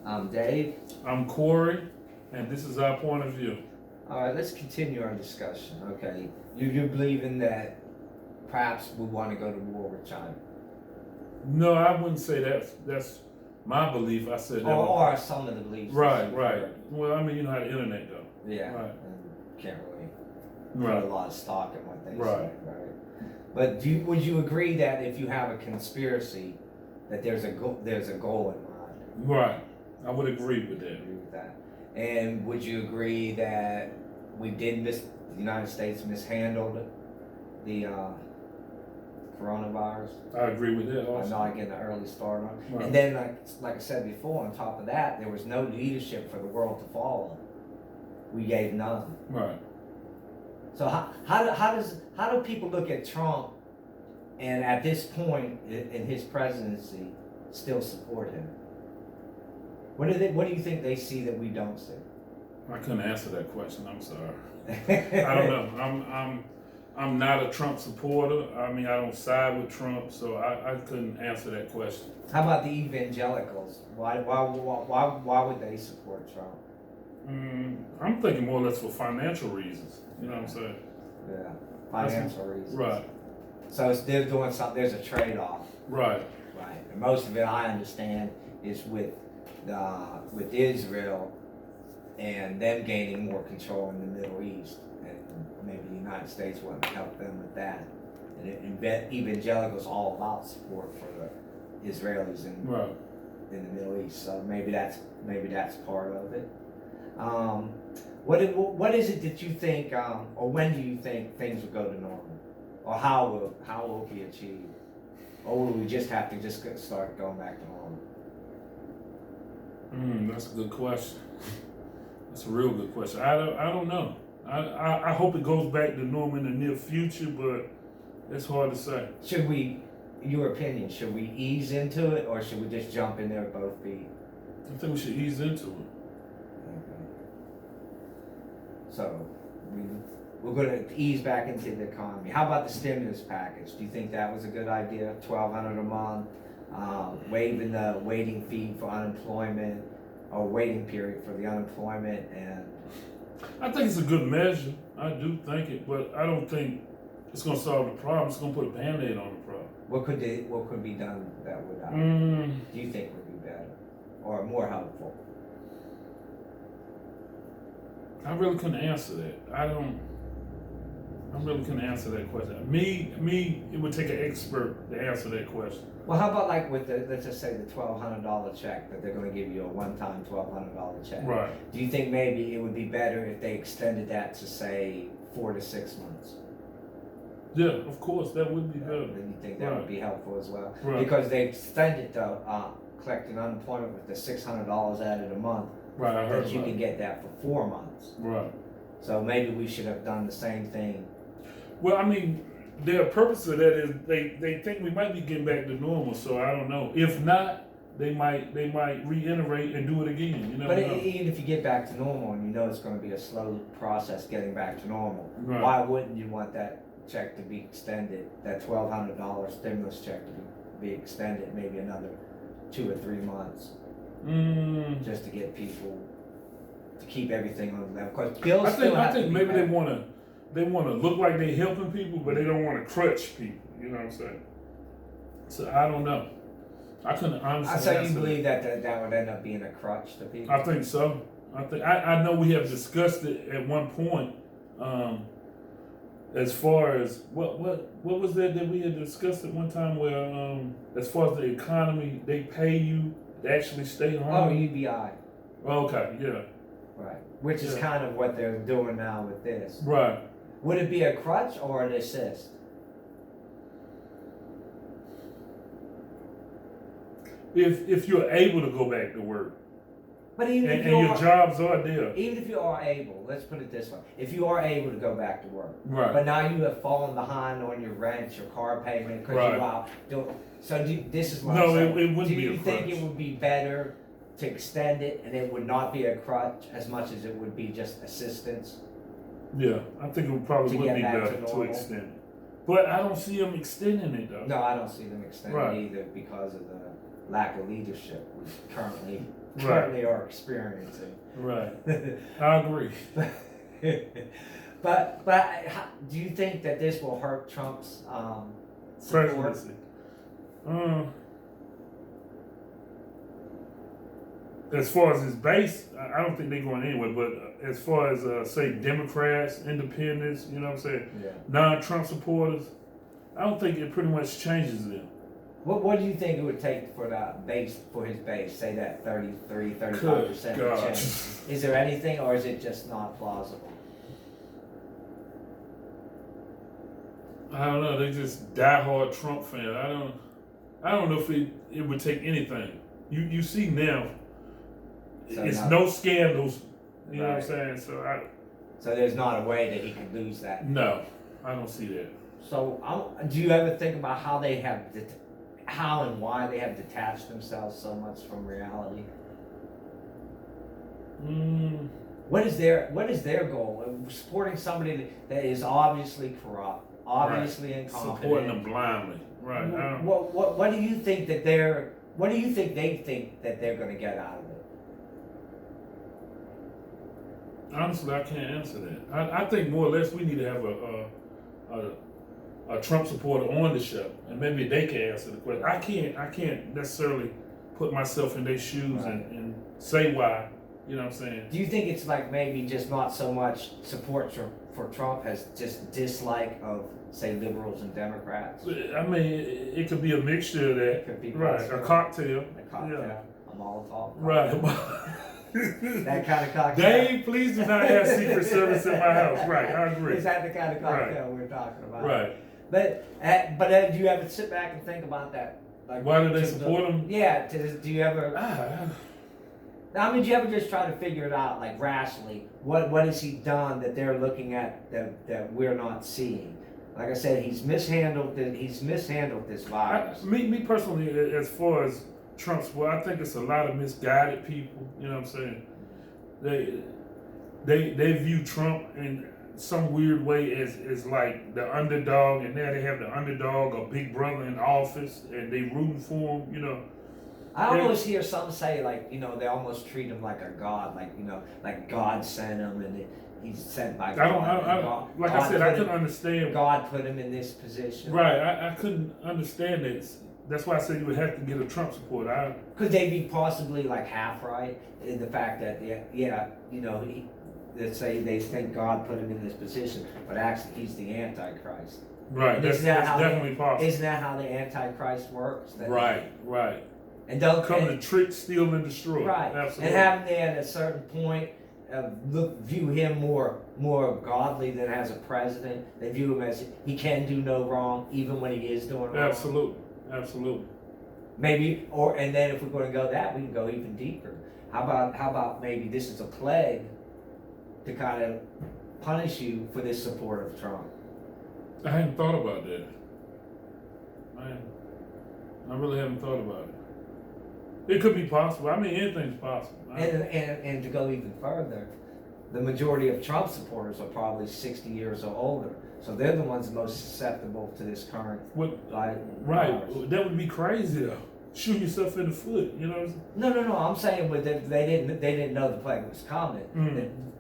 I'm Dave. I'm Corey, and this is our point of view. All right, let's continue our discussion. Okay, you're believing that perhaps we want to go to war with China, No, I wouldn't say that's my belief. I said that. or some of the beliefs. Right. Well, I mean, you know how the internet go. Yeah. Right. And can't really Right. put a lot of stock in what they Right. say. Right. But would you agree that if you have a conspiracy, that there's a goal in mind? Right. I would agree with that. Agree with that. And would you agree that the United States mishandled the coronavirus I agree with that by also. not getting an early start on it? Right. And then, like I said before, on top of that, there was no leadership for the world to follow. We gave none. Right. So how do people look at Trump and at this point in his presidency still support him? What do you think they see that we don't see? I couldn't answer that question. I'm sorry. I don't know. I'm not a Trump supporter. I mean, I don't side with Trump, so I couldn't answer that question. How about the evangelicals? Why would they support Trump? I'm thinking more or less for financial reasons. You know what I'm saying? Yeah, financial reasons. Right. So they're doing something. There's a trade-off. Right. Right. And most of it, I understand, is with Israel and them gaining more control in the Middle East, and maybe the United States wouldn't help them with that. And evangelicals all about support for the Israelis in the Middle East. So maybe that's part of it. What is it that you think, or when do you think things will go to normal, or how will it be achieved, or will we just have to start going back to normal? That's a good question. That's a real good question. I don't know. I hope it goes back to normal in the near future, but it's hard to say. Should we, in your opinion, should we ease into it, or should we just jump in there with both feet? I think we should ease into it. Okay. So we're going to ease back into the economy. How about the stimulus package? Do you think that was a good idea? $1,200 a month, waiving the waiting fee for unemployment, or waiting period for the unemployment, and I think it's a good measure. I do think it, but I don't think it's going to solve the problem. It's going to put a Band-Aid on the problem. what could be done that would do you think would be better or more helpful? I really couldn't answer that. I really couldn't answer that question. Me, it would take an expert to answer that question. Well, how about like with let's just say the $1,200 check that they're going to give you, a one-time $1,200 check. Right. Do you think maybe it would be better if they extended that to say 4 to 6 months? Yeah, of course, that would be better. Do you think that would be helpful as well? Right. Because they extended the collecting unemployment with the $600 added a month. Right, I heard That you about can it. get that for 4 months. Right. So maybe we should have done the same thing. Well, I mean, their purpose of that is they think we might be getting back to normal. So I don't know. If not, they might reiterate and do it again. You know. But even if you get back to normal and you know it's going to be a slow process getting back to normal, Right. why wouldn't you want that check to be extended, that $1,200 stimulus check to be extended maybe another 2 or 3 months, just to get people to keep everything on level? Because bills I think maybe they want to look like they're helping people, but they don't want to crutch people. You know what I'm saying? So I don't know. I couldn't honestly. So you answer believe that would end up being a crutch to people? I think so. I know we have discussed it at one point. As far as what was that we had discussed at one time where as far as the economy, they pay you to actually stay home. Oh, UBI. Okay, yeah. Right. Which is kind of what they're doing now with this. Right. Would it be a crutch or an assist? If you're able to go back to work, But even if and you your are, jobs are there. even if you are able, let's put it this way: if you are able to go back to work, Right. but now you have fallen behind on your rent, your car payment, because Right. you're out doing. So this is what No, I'm saying. it wouldn't Do be you a think crutch. it would be better to extend it, and it would not be a crutch as much as it would be just assistance? Yeah, I think it probably To would get be back to better to normal. extend it. But I don't see them extending it though. No, I don't see them extending Right. either because of the lack of leadership we currently currently are experiencing. Right. I agree. But do you think that this will hurt Trump's support? Presidency. As far as his base, I don't think they're going anywhere. But as far as say Democrats, independents, you know what I'm saying, Yeah. non-Trump supporters, I don't think it pretty much changes them. What do you think it would take for his base, say that 33, 35% Good to God. change? Is there anything, or is it just not plausible? I don't know. They just diehard Trump fan. I don't know if it would take anything. You see now, So it's not- no scandals. You know what I'm Right. saying? So there's not a way that he could lose that. No, I don't see that. So do you ever think about how they have, how and why they have detached themselves so much from reality? What is their goal? Supporting somebody that is obviously corrupt, obviously incompetent. Supporting them blindly, right? What do you think that what do you think they think that they're going to get out of it? Honestly, I can't answer that. I think more or less we need to have a Trump supporter on the show, and maybe they can answer the question. I can't necessarily put myself in their shoes Right. and say why. You know what I'm saying? Do you think it's like maybe just not so much support for Trump as just dislike of, say, liberals and Democrats? I mean, it could be a mixture of that. It could be Right, possible. a cocktail. A cocktail, Yeah. a Molotov. Right. That kind of cocktail. Dave, please do not have Secret Service in my house. Right, I agree. Is that the kind of cocktail we're talking about? Right. But do you ever sit back and think about that? Like, Why do they just support him? Yeah. Do you ever? Ah, I mean, do you ever just try to figure it out, like rationally? What has he done that they're looking at that we're not seeing? Like I said, he's mishandled this virus. me personally, as far as Trump's, well, I think it's a lot of misguided people. You know what I'm saying? They view Trump in some weird way as like the underdog, and now they have the underdog or big brother in office, and they rooting for him. You know. I almost hear some say, like, they almost treat him like a god, like God sent him and he's sent by God. I don't like I said, I couldn't understand. God put him in this position. Right, I couldn't understand this. That's why I said you would have to get a Trump supporter. Could they be possibly like half right in the fact that, let's say they think God put him in this position, but actually he's the Antichrist. Right, And that's definitely possible. Isn't that how the Antichrist works? Right. And don't Come to trick, steal, and destroy. Right. Absolutely. And having them at a certain point view him more godly than as a president. They view him as he can do no wrong, even when he is doing wrong. Absolutely. Maybe, and then if we're going to go that, we can go even deeper. How about maybe this is a plague to kind of punish you for this support of Trump? I hadn't thought about that. I really haven't thought about it. It could be possible. I mean, anything's possible. And to go even further, the majority of Trump supporters are probably 60 years or older. So they're the ones most susceptible to this current virus. That would be crazy though. Shoot yourself in the foot, you know what I'm saying? No. I'm saying they didn't know the plague was coming.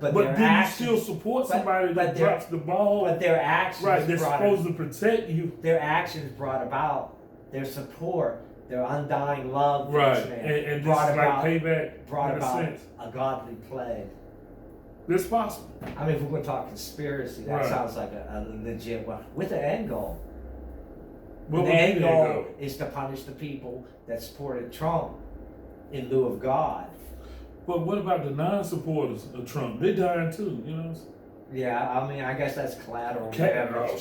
But do you still support somebody that drops the ball? But their actions they're supposed to protect you. Their actions brought about their support, their undying love for this man. And brought this about, like payback brought about a godly plague. It's possible. I mean, if we're going to talk conspiracy, that sounds like a legit one with an end goal. The end goal is to punish the people that supported Trump in lieu of God. But what about the non-supporters of Trump? They're dying too, you know. Yeah, I mean, I guess that's collateral damage.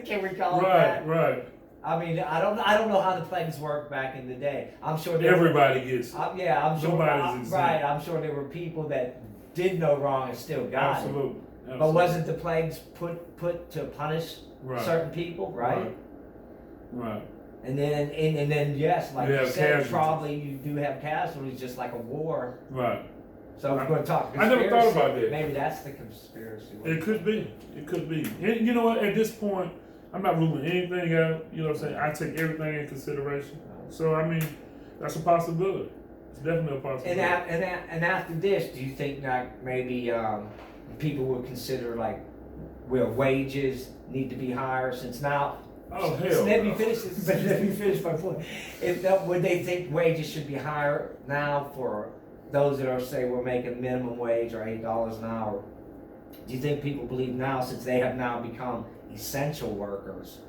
Can we call it that? Right. I mean, I don't know how the plagues worked back in the day. I'm sure everybody gets. I'm sure. Nobody's exempt. Right. I'm sure there were people that did no wrong and still got Absolutely. it. But wasn't the plagues put to punish certain people, right? Right. And then yes, like you said, casualties. probably you do have casualties, just like a war. Right. So if we're going to talk conspiracy, I never thought about that. Maybe that's the conspiracy. It could be. And you know what? At this point, I'm not ruling anything out. You know what I'm saying? I take everything in consideration. So I mean, that's a possibility. It's definitely a possibility. And after this, do you think that maybe people will consider like will wages need to be higher since now? Oh hell! Let me no. finish this. But let me finish my point. Would they think wages should be higher now for those that are say we're making minimum wage or $8 an hour? Do you think people believe now, since they have now become essential workers,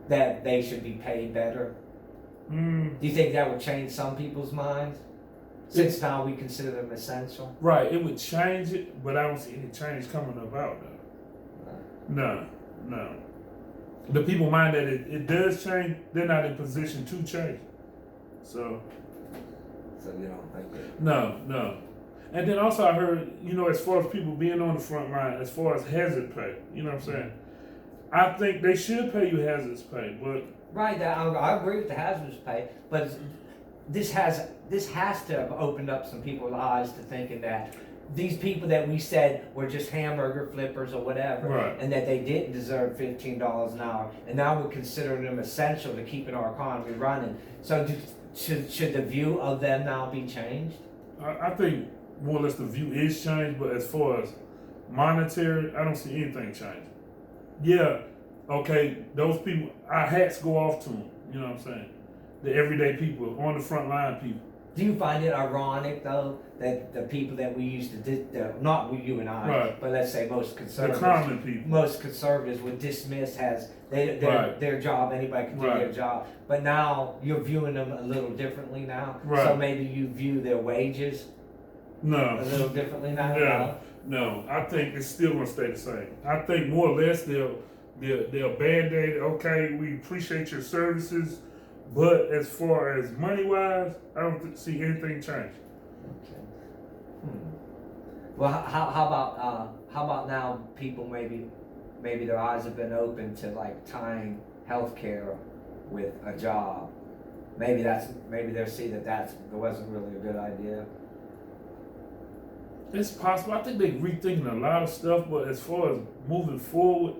that they should be paid better? Do you think that would change some people's minds? Since now we consider them essential? Right, it would change it, but I don't see any change coming about though. No. The people mind that it does change, they're not in position to change. So you don't think that? No. And then also I heard, as far as people being on the front line, as far as hazard pay, you know what I'm saying? I think they should pay you hazardous pay, but Right, I agree with the hazardous pay, but this has to have opened up some people's eyes to thinking that these people that we said were just hamburger flippers or whatever, Right. and that they didn't deserve $15 an hour, and now we're considering them essential to keeping our economy running. So should the view of them now be changed? I think more or less the view is changed, but as far as monetary, I don't see anything changing. Yeah, okay, those people, our hats go off to them, you know what I'm saying? The everyday people, on the front line people. Do you find it ironic though that the people that we used to not you and I, Right. but let's say most The conservatives, common people. most conservatives would dismiss as Right. their job, anybody can do Right. their job. But now you're viewing them a little differently now. Right. So maybe you view their wages No. a little differently now. Yeah. No, I think it's still gonna stay the same. I think more or less they'll band-aid, okay, we appreciate your services, but as far as money-wise, I don't see anything change. Okay. Well, how about now people maybe their eyes have been open to like tying healthcare with a job. Maybe they see that wasn't really a good idea. It's possible. I think they're rethinking a lot of stuff, but as far as moving forward,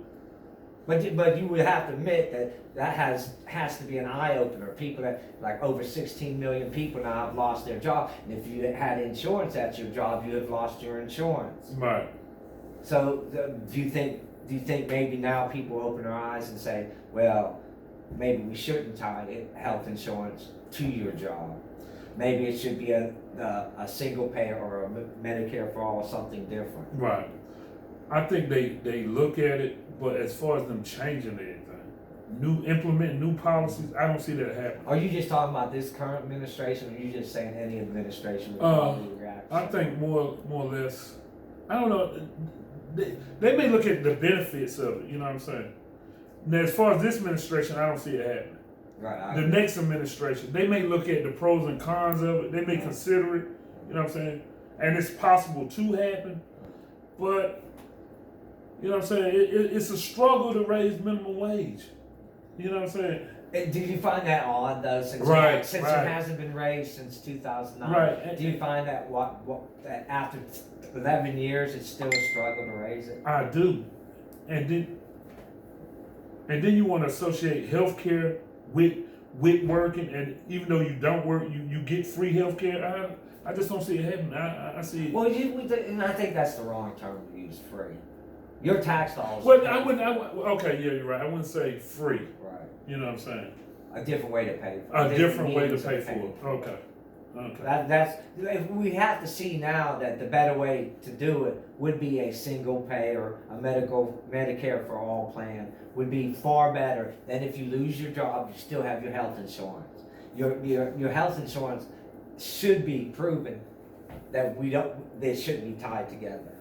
But you would have to admit that has to be an eye opener. People that like over 16 million people now have lost their job, and if you had insurance at your job, you have lost your insurance. right. So do you think maybe now people open their eyes and say, well, maybe we shouldn't tie health insurance to your job. Maybe it should be a single payer or a Medicare for all or something different. Right. I think they look at it, but as far as them changing anything, implement new policies, I don't see that happening. Are you just talking about this current administration, or are you just saying any administration would probably react? I think more or less, I don't know, they may look at the benefits of it, you know what I'm saying? Now, as far as this administration, I don't see it happening. Right. The next administration, they may look at the pros and cons of it, they may consider it, you know what I'm saying? And it's possible to happen, but, you know what I'm saying, it's a struggle to raise minimum wage. You know what I'm saying? And do you find that odd though, since Right, it right. hasn't been raised since 2009? Right. Do you find that that after 11 years it's still a struggle to raise it? I do. And then you want to associate healthcare with working, and even though you don't work, you get free healthcare. I just don't see it happening. I see it. Well, and I think that's the wrong term to use, free. Your tax dollars. Well, I wouldn't. Okay, yeah, you're right. I wouldn't say free. Right. You know what I'm saying? A different way to pay for it. A different way to means of pay for paying it. Okay. That's we have to see now that the better way to do it would be a single pay or a Medicare for all plan would be far better than if you lose your job, you still have your health insurance. Your health insurance should be proven that they shouldn't be tied together.